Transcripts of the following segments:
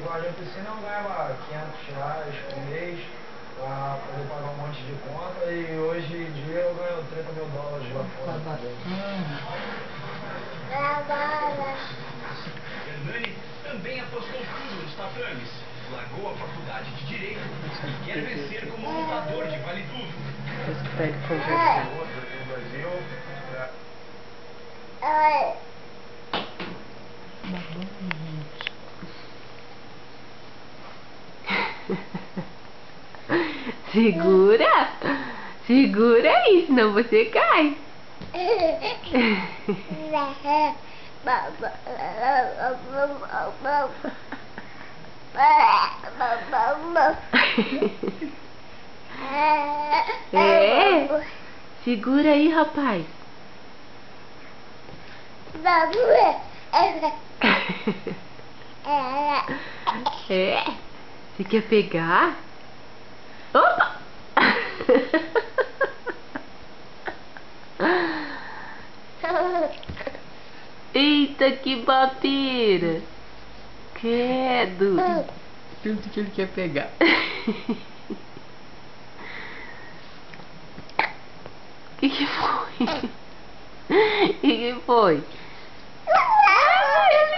com a Argentina eu ganhava R$ 500 por mês pra poder pagar um monte de conta e hoje em dia eu ganho $30.000 lá fora. Hernani também apostou tudo nos tatames, largou a faculdade de Direito e quer vencer como lutador de vale tudo. Vou escutar ele conversar. No Brasil, Segura! Segura aí, senão você cai. É? Segura aí, rapaz. É? Você quer pegar? Opa! Eita, que babeira! Credo! Tudo que ele quer pegar. Que foi? Que foi?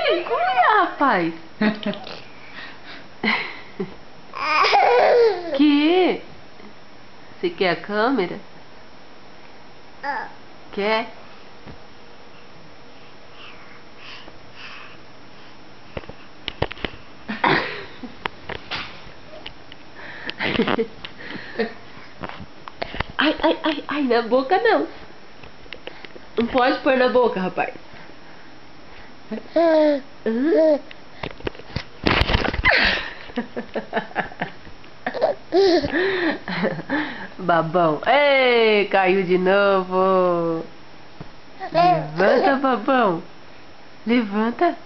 Segura, rapaz! Que? Você quer a câmera? Quer? Ai, ai, ai, ai, na boca não. Não pode pôr na boca, rapaz. Babão. Ei, caiu de novo. Levanta, babão. Levanta.